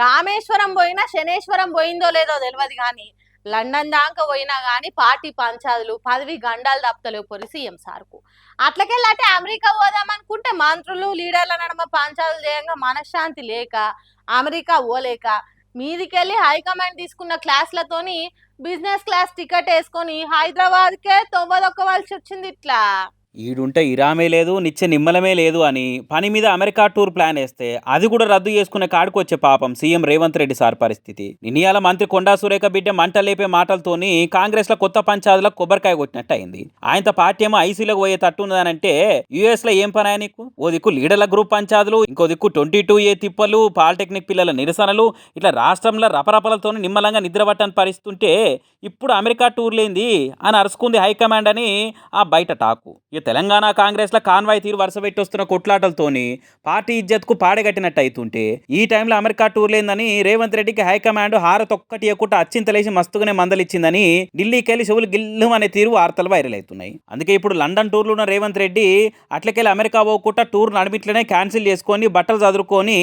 రామేశ్వరం పోయినా శనేశ్వరం పోయిందో లేదో తెలియదు కానీ లండన్ దాకా పోయినా కానీ పార్టీ పంచాదులు పదవి గండాలు తప్పలేవు పొరి సీఎం సార్కు. అట్లకెళ్ళంటే అమెరికా పోదామనుకుంటే మంత్రులు లీడర్ల నడమ పంచాదులు చేయంగా మనశ్శాంతి లేక అమెరికా పోలేక మీదికెళ్ళి హైకమాండ్ తీసుకున్న క్లాస్లతోని బిజినెస్ క్లాస్ టికెట్ వేసుకొని హైదరాబాద్కే తొవ్వదొక్కవలసి వచ్చింది. ఇట్లా ఈడుంటే ఇరామే లేదు, నిత్య నిమ్మలమే లేదు అని పని మీద అమెరికా టూర్ ప్లాన్ వేస్తే అది కూడా రద్దు చేసుకునే కాడుకొచ్చే పాపం సీఎం రేవంత్ రెడ్డి సార్ పరిస్థితి. నిన్నయాల మంత్రి కొండా సురేఖ బిడ్డ మంట లేపే మాటలతోని కాంగ్రెస్ లో కొత్త పంచాదులకు కొబ్బరికాయ కొట్టినట్టు అయింది. ఆయనతో పార్టీ ఏమో ఐసీలోకి పోయే తట్టు ఉన్నదనంటే యుఎస్ లో ఏం పని నీకు? ఓ దిక్కు లీడర్ల గ్రూప్ పంచాదులు, ఇంకో దిక్కు 22A తిప్పలు, పాలిటెక్నిక్ పిల్లల నిరసనలు, ఇట్లా రాష్ట్రంలో రపరపలతో నిమ్మలంగా నిద్రపట్టని పరిస్థితి ఉంటే ఇప్పుడు అమెరికా టూర్ లేంది అని అరుచుకుంది హైకమాండ్ అని ఆ బయట టాకు. తెలంగాణ కాంగ్రెస్ లో కాన్వాయ్ తీరు వరుస పెట్టి వస్తున్న కొట్లాటలతోని పార్టీ ఇజ్జత్కు పాడగట్టినట్టు అవుతుంటే ఈ టైంలో అమెరికా టూర్ లేదని రేవంత్ రెడ్డికి హైకమాండ్ హారతొక్కటి ఎక్కుట అచ్చింతలేసి మస్తుగానే మందలిచ్చిందని ఢిల్లీకి వెళ్ళి చెవులు గిల్లు అనే తీరు వార్తలు వైరల్ అవుతున్నాయి. అందుకే ఇప్పుడు లండన్ టూర్లో ఉన్న రేవంత్ రెడ్డి అట్లకెళ్ళి అమెరికా పోకుండా టూర్ నడిమిట్లనే క్యాన్సిల్ చేసుకొని బట్టలు చదువుకొని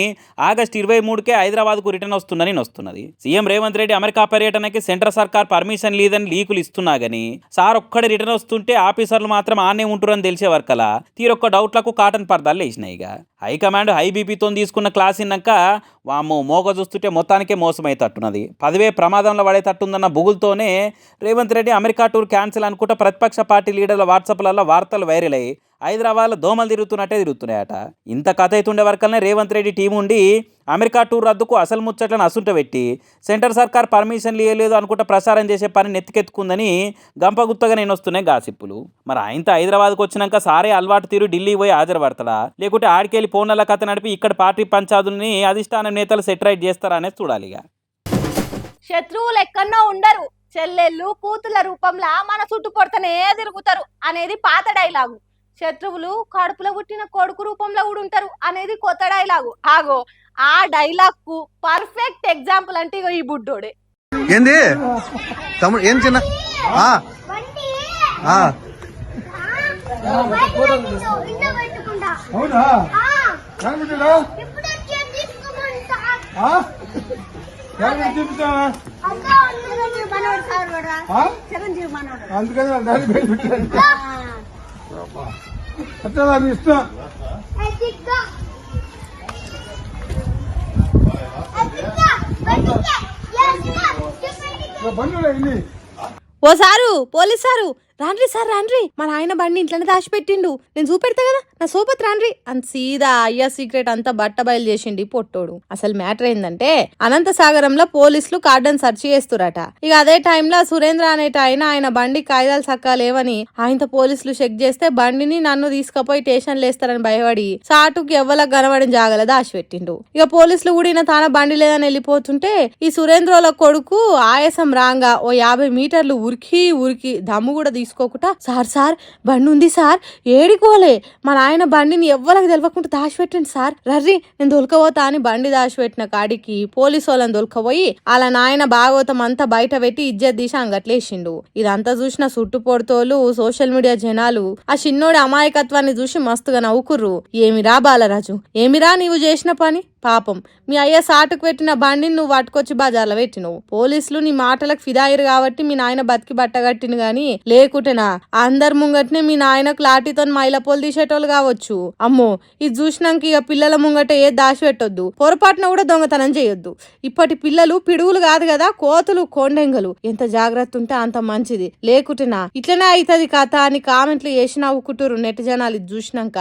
ఆగస్టు 23కే హైదరాబాద్కు రిటర్న్ వస్తున్నది. సీఎం రేవంత్ రెడ్డి అమెరికా పర్యటనకి సెంట్రల్ సర్కార్ పర్మిషన్ లేదని లీకులు ఇస్తున్నా గానీ సార్ ఒక్కడే రిటర్న్ వస్తుంటే ఆఫీసర్లు మాత్రం ఆనే ఉంటున్నారు తెలిసే వరకలా తీరొక్క డౌట్లకు కాటన్ పర్దాలు వేసినాయిగా. హైకమాండ్ హై బీపీతో తీసుకున్న క్లాస్ ఇన్నాక వామ్మో మోగ చూస్తుంటే మొత్తానికే మోసమైతట్టున్నది, పదవే ప్రమాదంలో పడేటట్టుందన్న బుగులతోనే Revanth Reddy America tour cancel అనుకుంటా ప్రతిపక్ష పార్టీ లీడర్ల వాట్సాప్లలో వార్తలు వైరల్ అయ్యి హైదరాబాద్లో దోమలు తిరుగుతున్నాయట. ఇంత కథ అవుతుండే వరకల్నే రేవంత్ రెడ్డి టీం ఉండి అమెరికా టూర్ రద్దుకు అసలు ముచ్చట్లను అసుంట పెట్టి సెంటర్ సర్కార్ పర్మిషన్ లేదు అనుకుంటా ప్రసారం చేసే పని నెత్తికెత్తుకుందని గంపగుత్తగా నేను వస్తున్నాయి గాసిప్పులు. మరి ఆయనతో హైదరాబాద్కు వచ్చినాక సారే అలవాటు తీరు ఢిల్లీ పోయి హాజరుపడతాడా, లేకుంటే ఆడికెళ్ళి ఫోన్ల కథ నడిపి ఇక్కడ పార్టీ పంచాదుల్ని అధిష్టానం నేతలు సెటరైట్ చేస్తారా అనేది చూడాలిగా. శత్రువులు ఎక్కడో ఉండరు, చెల్లెళ్ళు కూతుల రూపంలో మన చుట్టూ పొడతనే తిరుగుతారు అనేది పాత డైలాగు. శత్రువులు కడుపులో పుట్టిన కొడుకు రూపంలో కూడా ఉంటారు అనేది కొత్త డైలాగు. ఆగో ఆ డైలాగ్ కు పర్ఫెక్ట్ ఎగ్జాంపుల్ అంటే ఈ బుడ్డోడే. ఏంది తమ్ముడు ఏం చిన్న అందుకని ఇష్టం ఓ సారు పోలీస్ సారు రాండ్రి సార్ రాండ్రి, మన ఆయన బండి ఇంట్లోనే దాచిపెట్టిండు, నేను చూపెడతా కదా నా సోపత్ రాండ్రి అని సీదా అయ్యా సీక్రెట్ అంతా బట్ట బయలు చేసిండి పొట్టోడు. అసలు మ్యాటర్ ఏందంటే అనంత సాగరంలో పోలీసులు కార్డన్ సెర్చ్ చేస్తురట. ఇక అదే టైంలో సురేంద్ర అనేట ఆయన బండి కాగితాలు సక్కా లేవని ఆయనతో పోలీసులు చెక్ చేస్తే బండిని నన్ను తీసుకుపోయి స్టేషన్ లేస్తారని భయపడి సాటుకి ఎవ్వలకు కనబడిన జాగల దాచిపెట్టిండు. ఇక పోలీసులు కూడా తన బండి లేదని వెళ్ళిపోతుంటే ఈ సురేంద్రల కొడుకు ఆయాసం రాంగా ఓ 50 మీటర్లు ఉరికి దమ్ము కూడా తీసుకోకుండా సార్ బండి ఉంది సార్, ఏడికోలే మన ఆయన బండిని ఎవ్వరికి తెలియకుండా దాచిపెట్టండి సార్, రర్రి నేను దొలకపోతా అని బండి దాచిపెట్టిన కాడికి పోలీసు వాళ్ళని దొలకపోయి అలా నాయన భాగవతం అంతా బయట పెట్టి ఇజ్జత్ తీసి అంగట్లేసిండు. ఇదంతా చూసిన చుట్టుపొడుతోలు సోషల్ మీడియా జనాలు ఆ చిన్నోడి అమాయకత్వాన్ని చూసి మస్తుగా నవ్వుకుర్రు. ఏమిరా బాలరాజు, ఏమిరా నీవు చేసిన పని, పాపం మీ అయ్య సాటుకు పెట్టిన బండిని నువ్వు పట్టుకొచ్చి బజార్లో పెట్టినవు. పోలీసులు నీ మాటలకు ఫిదాయిరు కాబట్టి మీ నాయన బతికి బట్టగట్టిను గాని లేకుంటేనా అందరి ముంగటనే మీ నాయనకు లాఠీతో మైలపోలు తీసేటోళ్ళు కావచ్చు. అమ్మో ఇది చూసినాక ఇక పిల్లల ముంగట ఏ దాచి పెట్టొద్దు, పొరపాటున కూడా దొంగతనం చేయొద్దు. ఇప్పటి పిల్లలు పిడుగులు కాదు కదా, కోతులు కొండెంగలు, ఎంత జాగ్రత్త ఉంటే అంత మంచిది. లేకుంటేనా ఇట్లనే అవుతుంది కథ అని కామెంట్లు చేసి నవ్వుకుంటారు నెట్ జనాలు ఇది చూసినాక.